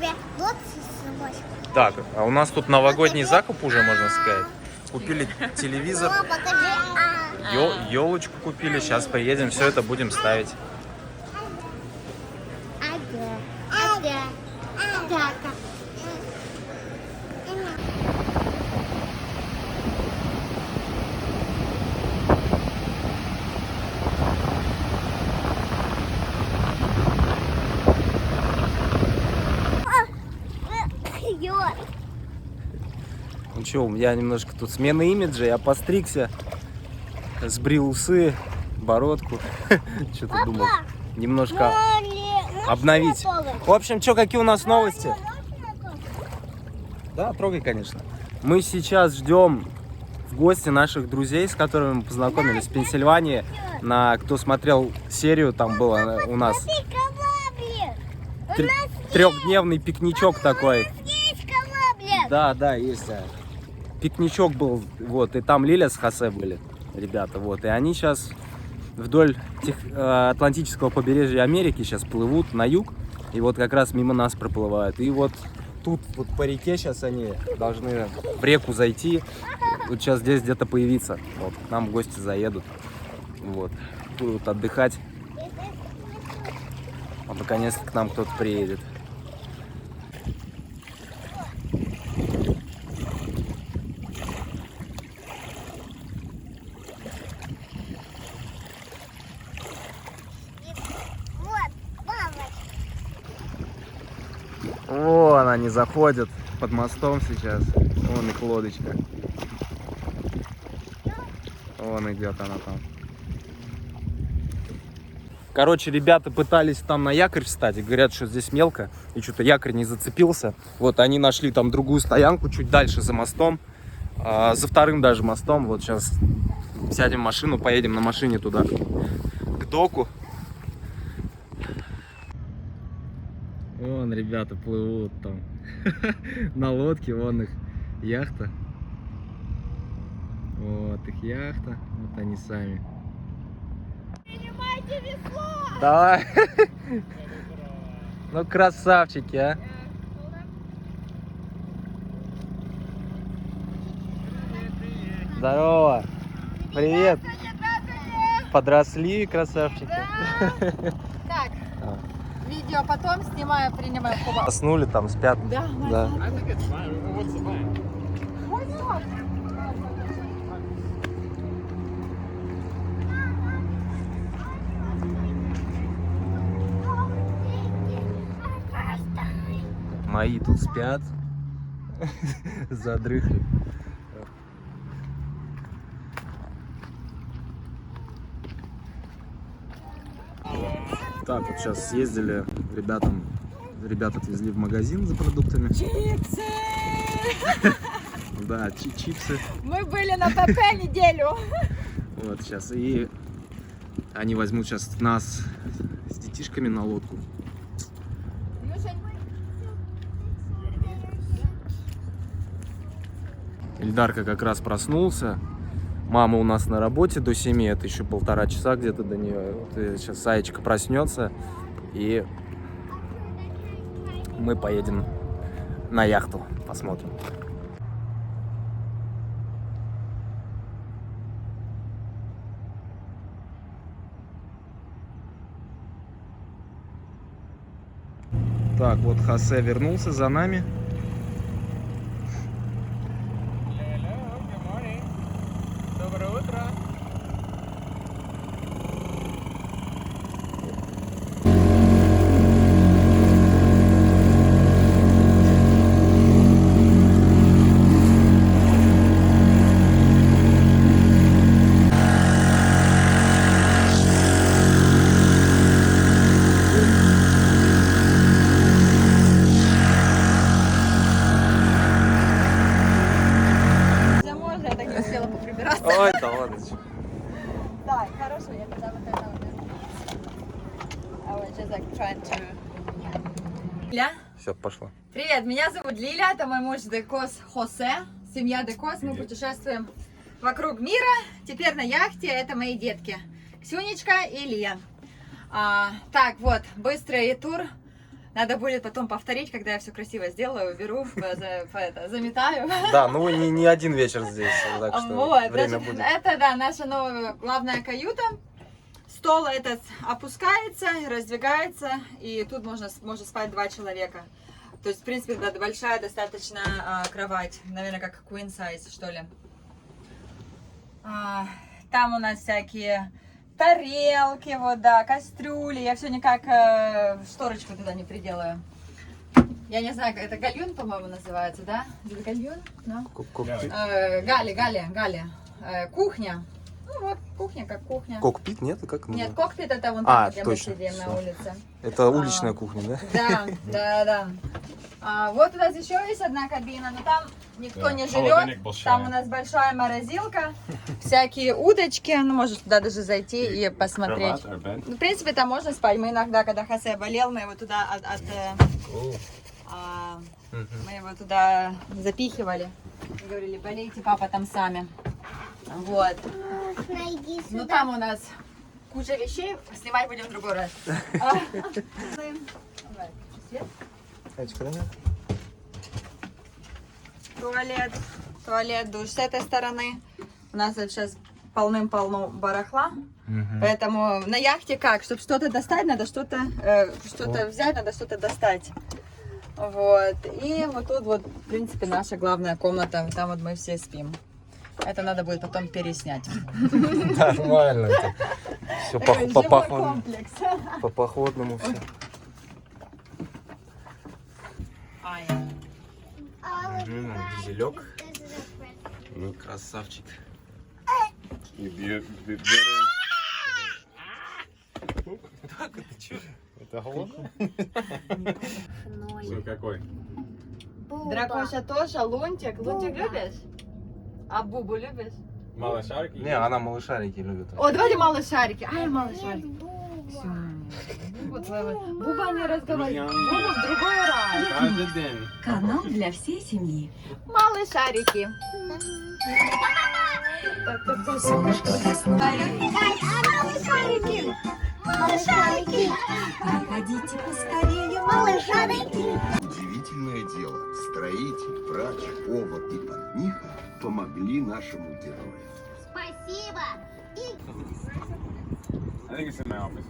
тебе вот собачка. Так, а у нас тут новогодний закуп уже, можно сказать. Купили телевизор, Мама, покажи. елочку купили. Сейчас приедем, все это будем ставить. Ага. Ну что, у меня немножко тут смена имиджа. Я постригся, сбрил усы, бородку. Что-то думал немножко обновить. В общем, что, какие у нас новости? Да, трогай, конечно. Мы сейчас ждем в гости наших друзей, с которыми мы познакомились в Пенсильвании. Кто смотрел серию, там было у нас трехдневный пикничок такой. Да, есть. Пикничок был, вот, и там Лиля с Хосе были, ребята, вот. И они сейчас вдоль Атлантического побережья Америки сейчас плывут на юг. И вот как раз мимо нас проплывают. И вот тут вот по реке сейчас они должны в реку зайти. Вот сейчас здесь где-то появиться. Вот, к нам в гости заедут. Вот. Будут отдыхать. А наконец-то к нам кто-то приедет. Вон они заходят под мостом сейчас. Вон их лодочка. Вон идет она там. Короче, ребята пытались там на якорь встать и говорят, что здесь мелко. И что-то якорь не зацепился. Вот они нашли там другую стоянку чуть дальше за мостом. За вторым даже мостом. Вот сейчас сядем в машину, поедем на машине туда, к доку. Вон ребята плывут там на лодке, вон их яхта. Вот их яхта, вот они сами. Принимайте весло! Давай! Ну красавчики, а! Здорово! Привет! Подросли, красавчики! Так, видео потом снимаю, принимаю кубок. Заснули там, спят. Да, Да. Мои тут спят. Задрыхли. Так, вот сейчас съездили, ребята отвезли в магазин за продуктами. Чипсы! Да, чипсы. Мы были на ПП неделю. Вот сейчас. И они возьмут сейчас нас с детишками на лодку. Ильдарка как раз проснулся. Мама у нас на работе до 7, это еще 1,5 часа где-то до нее. Вот сейчас Саечка проснется, и мы поедем на яхту, посмотрим. Так, вот Хосе вернулся за нами. Доброе утро. Хотя можно, я так не успела поприбираться. Ой, да ладно. Да, хорошо, я тогда вот это вот. I was just like trying to... Лиля? Все, пошло. Привет, меня зовут Лиля, это мой муж Декос Хосе, семья Декос, мы путешествуем вокруг мира, теперь на яхте, это мои детки, Ксюнечка и Лия. Так, вот, быстрый тур Надо будет потом повторить, когда я все красиво сделаю, уберу, заметаю. Да, ну не один вечер здесь, так что Вот, время значит, будет. это, да, наша новая главная каюта. Стол этот опускается, раздвигается, и тут можно спать 2 человека. То есть, в принципе, да, большая достаточно кровать, наверное, как queen size, что ли. Там у нас всякие тарелки, вот, да, кастрюли. Я все никак шторочку туда не приделаю. Я не знаю, это гальюн, по-моему, называется, да? Это гальюн? No? Галя. Кухня. Ну вот, кухня как кухня. Кокпит, нет? Как Нет, кокпит это вон там, где точно, мы сидим всё. на улице. Это уличная кухня, да? Да. Вот у нас еще есть одна кабина, но там никто Да, не холодильник живет. большой. Там у нас большая морозилка, всякие удочки. Ну, можешь туда даже зайти и посмотреть. Ну, в принципе, там можно спать. Мы иногда, когда Хосе болел, мы его туда мы его туда запихивали. И говорили, болейте, папа, там сами. Вот. Найди Ну, сюда. там у нас куча вещей. Снимать будем в другой раз. Туалет, душ с этой стороны. У нас сейчас полным-полно барахла. Поэтому на яхте как? Чтобы что-то достать, надо что-то взять, надо что-то достать. Вот. И вот тут вот, в принципе, наша главная комната. Там вот мы все спим. Это надо будет потом переснять. Нормально. Все Такой живой комплекс. по походному все. Дизелек. Ну, красавчик. Так, это что? Это холодно? Ноль. Какой? Буба. Дракоша тоже, Лунтик. Лунтик любишь? А Бубу любишь? Малышарики? Не, она малышарики любит. О, давайте малышарики. Ай, Нет, малышарики. Буба. Буба не разговаривает. Буба в другой раз. Каждый день. Канал для всей семьи. Малышарики. Малышарики. Малышарики. Проходите поскорее, Малышарики. Удивительное дело. Строитель, врач, повар и портниха помогли нашему герою. Спасибо. I think it's in my office.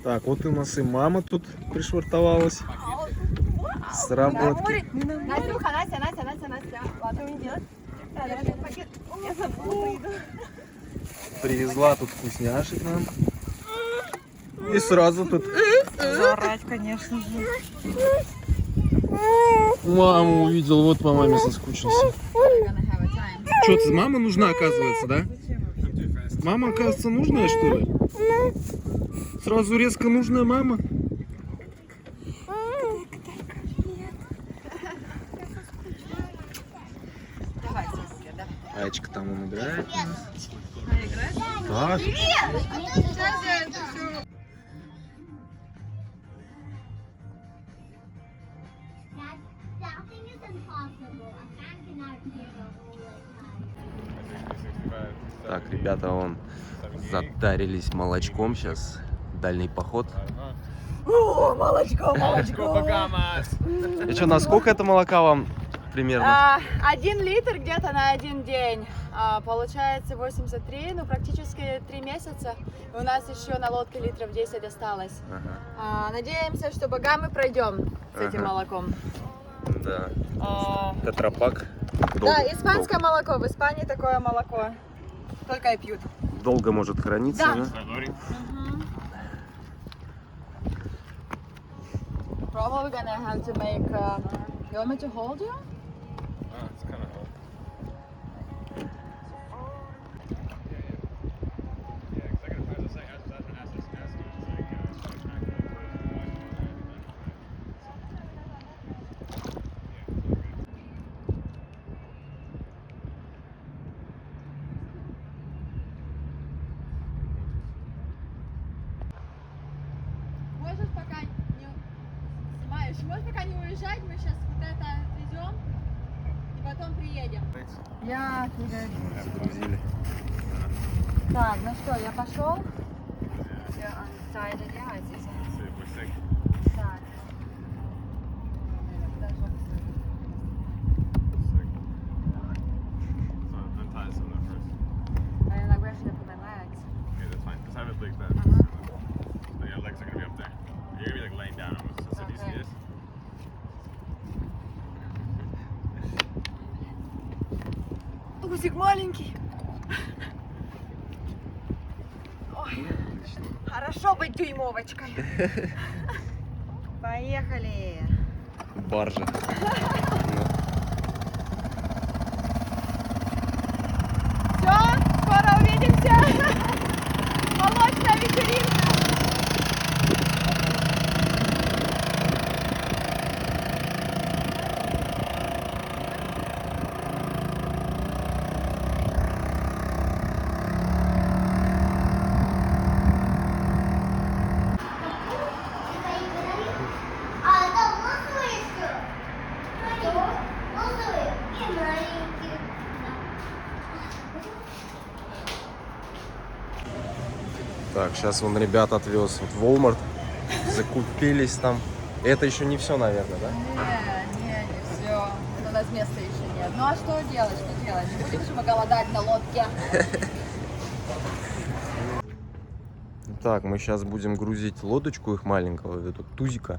Так, вот у нас и мама тут пришвартовалась. С работки. Настюха, Настя. Ладно, не делать. Я забыла еду. Привезла тут вкусняшек нам. И сразу тут Заорать, конечно же. маму увидел, вот по маме соскучился. Что, ты мама нужна, оказывается, да? Мама, оказывается, нужная, что ли? Сразу резко нужная мама? Давай, Сосия, да. Айчка там он играет у нас. Так. Сейчас я это все. Nothing is impossible. A man cannot hear the whole time. Так, ребята, вон затарились молочком сейчас. Дальний поход. О, молочко. Багамас! И что, насколько это молока вам примерно? 1 литр где-то на 1 день. Получается 83, ну практически 3 месяца. У нас еще на лодке литров 10 осталось. Надеемся, что Багамы пройдем с этим молоком. Да. Тетрапак. Да, испанское молоко. В Испании такое молоко. Только и пьют. Долго может храниться, Да. да? Probably gonna have to make. You want me to hold you? It's kind of old. Можешь пока не снимаешь, можешь пока не уезжать, мы сейчас вот это отвезем и Потом приедем. Я Загрузили. Так, ну что, я пошел? Я undecided, yeah, I see some. See if we're sick. Так. Sick. So untie some of that first. And like, where should I put my legs? Okay, that's fine. Just have it like that. So your legs are gonna be up there. You're gonna be like laying down almost. So do you see Okay. this? Тузик маленький. Ой, хорошо быть дюймовочкой. Поехали. Баржа. Все, скоро увидимся. Молочная вечеринка. А там розовые еще? Розовые и маленькие. Так, сейчас вон ребят отвез вот в Walmart. Закупились там. Это еще не все, наверное, да? Не все. У нас места еще нет. Ну а что делать, что делать? Не будем же мы голодать на лодке. Так, мы сейчас будем грузить лодочку их маленького, эту тузика.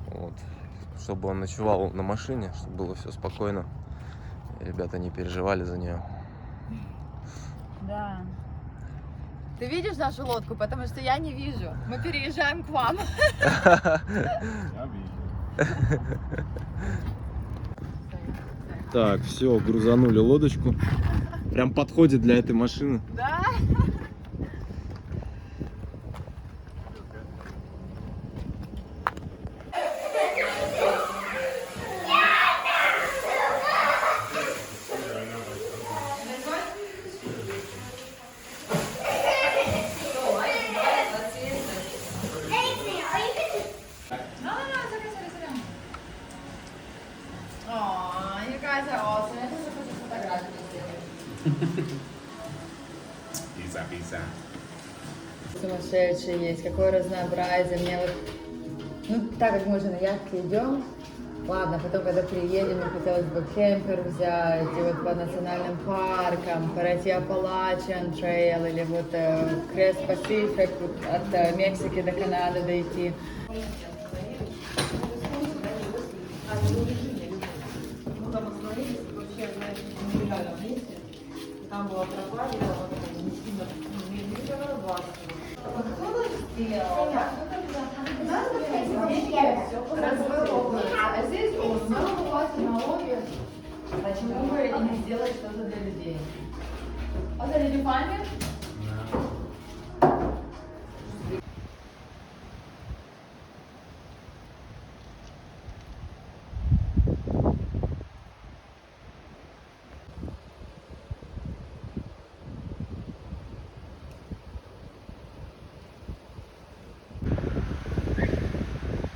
Вот. Чтобы он ночевал на машине, чтобы было все спокойно. И ребята не переживали за нее. Да. Ты видишь нашу лодку? Потому что я не вижу. Мы переезжаем к вам. Так, все, грузанули лодочку. Прям подходит для этой машины. Да? О, you guys are awesome. Я тоже хочу фотографию сделать. Pizza, pizza. Сумасшедшие есть, какое разнообразие. Мне вот, ну, так как мы же на яхте идем, ладно, потом, когда приедем, мне хотелось бы кемпер взять, и вот по национальным паркам, пройти Appalachian Trail, или вот Крест Пасифик, вот от Мексики до Канады дойти. Там была трава, я вот не сильно не сделала глаз. А здесь технология. Почему бы и не сделать что-то для людей? А за люди память?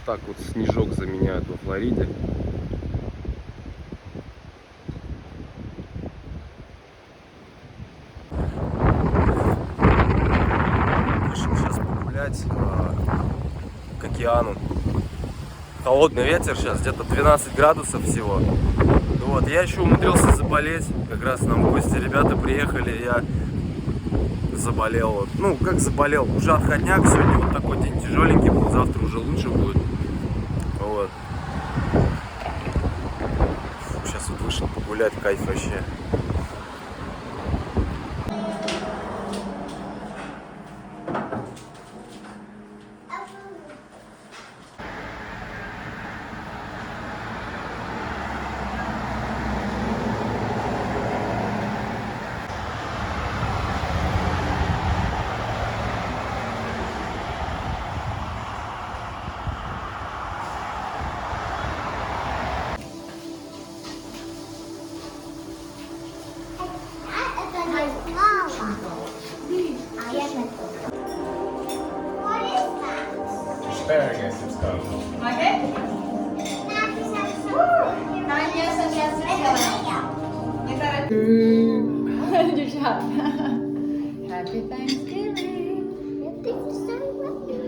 Так вот снежок заменяют во Флориде. Решил сейчас погулять к океану. Холодный ветер сейчас, где-то 12 градусов всего. Вот, я еще умудрился заболеть. Как раз нам в гости ребята приехали, я заболел. Вот. Ну, как заболел, уже отходняк. Сегодня вот такой день тяжеленький был, завтра уже лучше будет. Вот. Сейчас вот вышел погулять, кайф вообще. Это не слава. А я готова. What is that? Asparagus, it's called. Окей? That's Конечно, сейчас сделаем. Thanksgiving. If they decide what to do.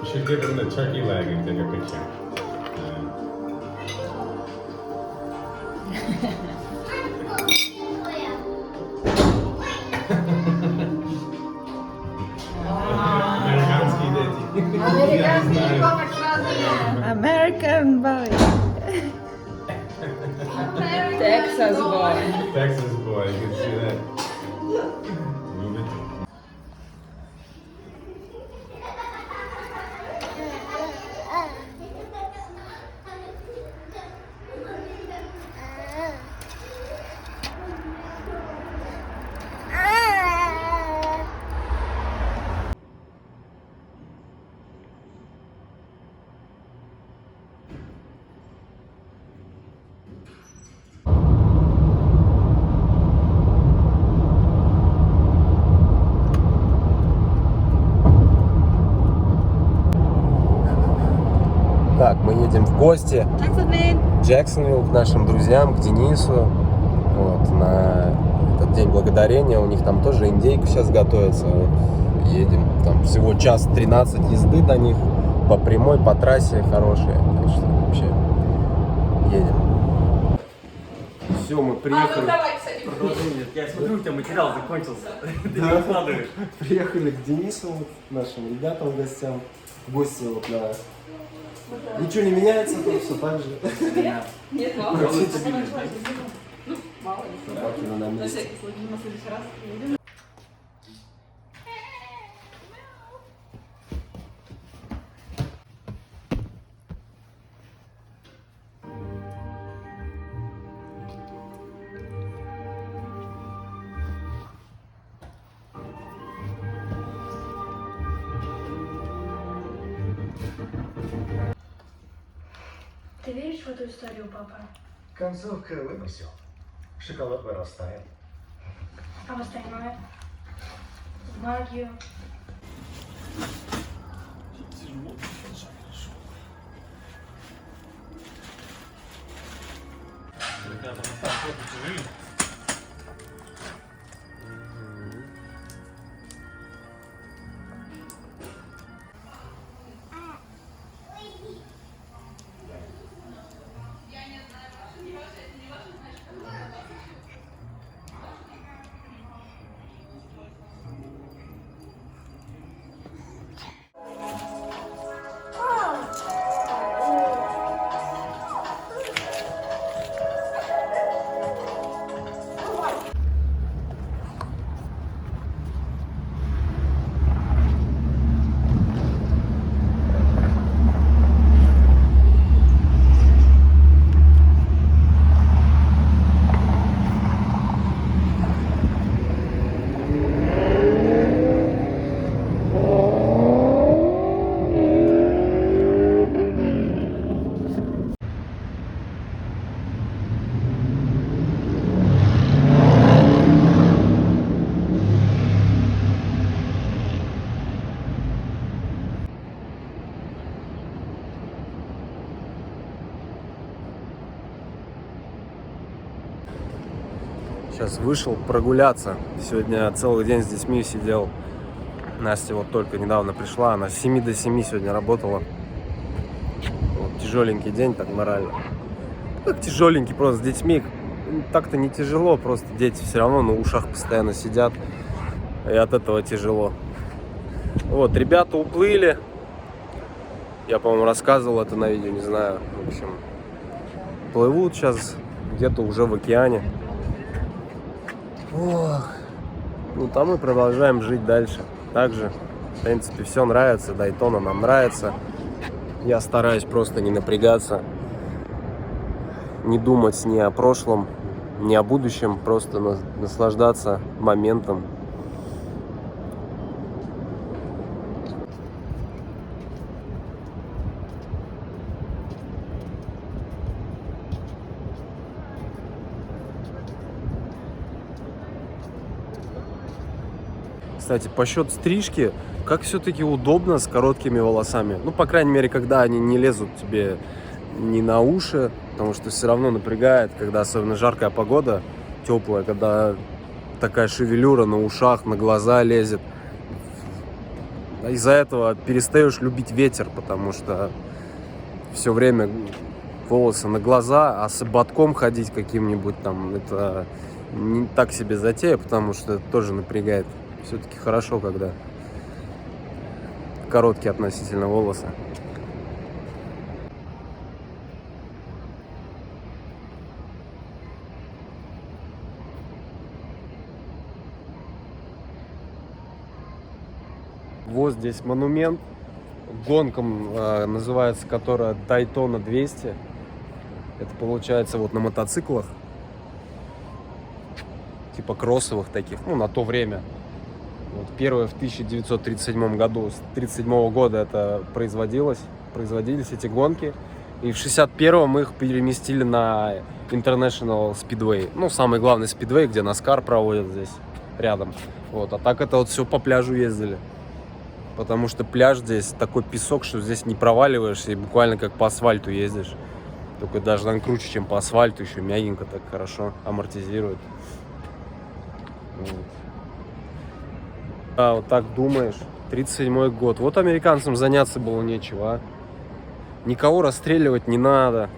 You should give him the turkey leg and take a picture. American boy. Texas boy. Texas boy, you can see that. Move it. Так, мы едем в гости в Джексонвилл к нашим друзьям, к Денису. Вот, на этот День Благодарения. У них там тоже индейка сейчас готовится. Вот, едем. Там всего час 13 езды до них. По прямой, по трассе хорошие. Так что вообще едем. Все, мы приехали. Я смотрю, у тебя материал закончился. Ты не выкладываешь. Приехали к Денису, вот, нашим ребятам, гостям. Гости вот на... Ничего не меняется, тут все так же. Нет, мало. Мало ли. Собаки на месте. всякий случай, на следующий раз приедем. Ты веришь в эту историю, папа? Концовка вымысел. Шоколад вырастает. А в остальное? В магию? Сейчас вышел прогуляться. Сегодня целый день с детьми сидел. Настя вот только недавно пришла. Она с 7 до 7 сегодня работала. Вот, тяжеленький день, так морально. Как тяжеленький просто с детьми. Так-то не тяжело, просто дети все равно на ушах постоянно сидят. И от этого тяжело. Вот, ребята уплыли. Я, по-моему, рассказывал это на видео, не знаю. В общем, плывут сейчас где-то уже в океане. Ох. Ну, там мы продолжаем жить дальше. Также, в принципе, все нравится. Дайтона нам нравится. Я стараюсь просто не напрягаться. Не думать ни о прошлом, ни о будущем. Просто наслаждаться моментом. кстати, по счет стрижки, как все-таки удобно с короткими волосами. Ну, по крайней мере, когда они не лезут тебе ни на уши, потому что все равно напрягает, когда особенно жаркая погода, теплая, когда такая шевелюра на ушах, на глаза лезет. Из-за этого перестаешь любить ветер, потому что все время волосы на глаза, а с ободком ходить каким-нибудь там, это не так себе затея, потому что это тоже напрягает. Все-таки хорошо, когда короткие относительно волосы. Вот здесь монумент гонкам, называется, которая Daytona 200. Это получается вот на мотоциклах, типа кроссовых таких, ну, на то время. Вот первое в 1937 году, с 1937 года это производились эти гонки. И в 1961 их переместили на International Speedway. Ну, самый главный спидвей, где NASCAR проводят здесь рядом. Вот. А так это вот все по пляжу ездили. Потому что пляж здесь такой песок, что здесь не проваливаешься и буквально как по асфальту ездишь. Только даже там круче, чем по асфальту, еще мягенько так хорошо амортизирует. Вот. А вот так думаешь, 37-й год. Вот американцам заняться было нечего, а? Никого расстреливать не надо.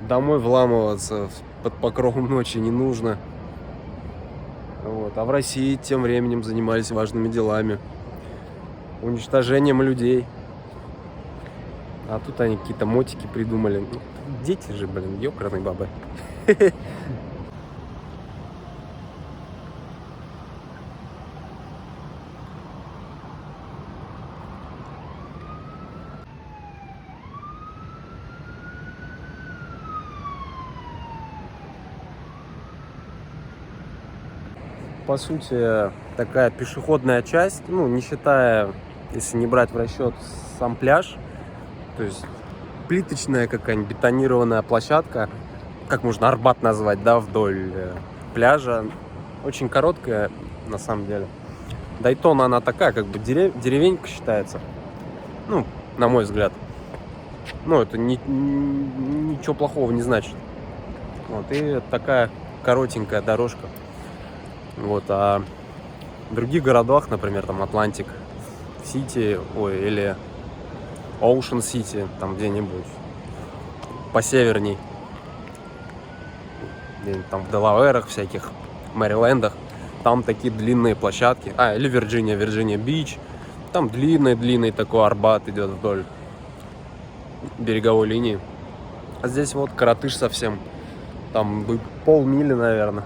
Домой вламываться под покровом ночи не нужно. Вот. А в России тем временем занимались важными делами. Уничтожением людей. А тут они какие-то мотики придумали. Ну, дети же, блин, ёкарные бабы. По сути, такая пешеходная часть, ну, не считая, если не брать в расчет сам пляж, то есть плиточная какая-нибудь бетонированная площадка, как можно Арбат назвать, да, вдоль пляжа, очень короткая на самом деле. Дайтона, она такая, как бы деревенька считается, ну, на мой взгляд. Ну, это ничего плохого не значит. Вот, и такая коротенькая дорожка. Вот, а в других городах, например, там Атлантик Сити, или Оушен Сити, там где-нибудь посеверней, где-нибудь там в Делаверах всяких, Мэрилендах, там такие длинные площадки, или Вирджиния Бич, там длинный такой Арбат идет вдоль береговой линии. А здесь вот коротыш совсем, там полмили, наверное.